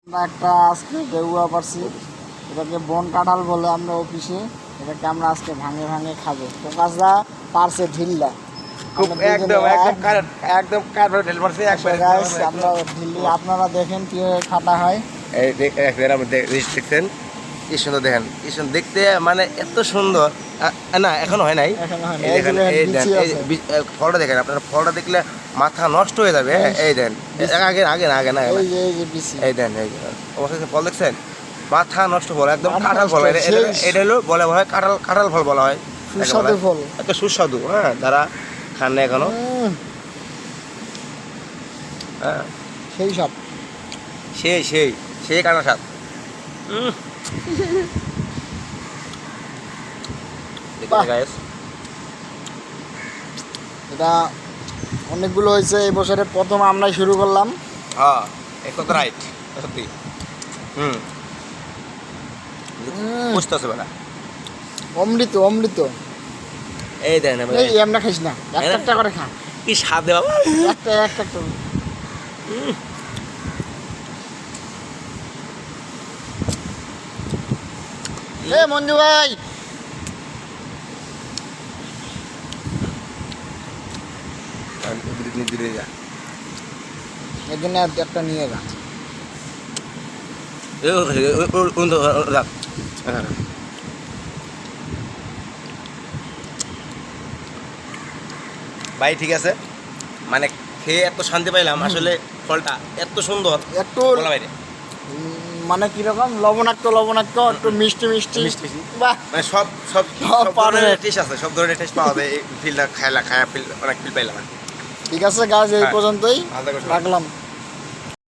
আমরা একটা আজকে বেগুয়া পারছি, এটাকে বন কাঁঠাল বলে আমরা অফিসে। এটাকে আমরা আজকে ভাঙে ভাঙে খাবো। ফোকাসদা পারছে ঢিললা, খুব একদম একদম কারেক্ট, একদম কারেক্ট ঢেল মারছে একবার। গাইস আমরা ঢিলি, আপনারা দেখেন কিভাবে কাটা হয়। এই দেখেন, আপনি দেখছেন কি সুন্দর, দেখেন কি সুন্দর দেখতে, মানে এত সুন্দর। না এখনো হয় নাই, এখনো হয় নাই। এই দেখেন, এই এই দেন, বিচি এই আছে। ফলটা দেখেন, আপনার ফলটা দেখলে মাথা নষ্ট হয়ে যাবে। এই দেন, আগে আগে না আগে না, এই যে বিচি। এই দেন, এই অবশ্যই ফল দেখছেন, মাথা নষ্ট ফল, একদম মাথা কাঁঠাল ফল। নষ্ট, শেষ। এটা হলো বলা হয় কাঁঠাল, কাঁঠাল ফল বলা হয়। সুস্বাদু ফল, একটা সুস্বাদু, হ্যাঁ, যারা খান না এখনো, হ্যাঁ, সেই সব সেই সেই সেই কাঁঠাল স্বাদ। বাহ। গাইস, এটা অনেকগুলো হয়েছে। এই বছরে প্রথম আমরাই শুরু করলাম। হ্যাঁ একদম রাইট, সত্যি। বুঝতেছে বেলা, অমৃত অমৃত। এই দেন, এই আমরা খাইস না, একটা একটা করে খা। কি স্বাদ রে বাবা। একটা একটা করে। এ মঞ্জু ভাই, দিলে যা, এর জন্য একটা নিয়ে যা। ভাই ঠিক আছে, মানে খেয়ে এত শান্তি পাইলাম, আসলে ফলটা এত সুন্দর, একটু বলা বাইরে। মানে কিরকম লবণাক্ত লবণাক্ত, একটু মিষ্টি মিষ্টি। মিষ্টি। বাহ, মানে সব সব সব সব ধরনের perfect। টেস্ট আছে, সব ধরনের টেস্ট পাওয়া যায়। এই ফিলটা খায়া ফিল অনেক ফিল পাইলাম। ঠিক আছে গাছ, এই হ্যাঁ। পর্যন্তই ভালো থাকো সবাই। রাখলাম।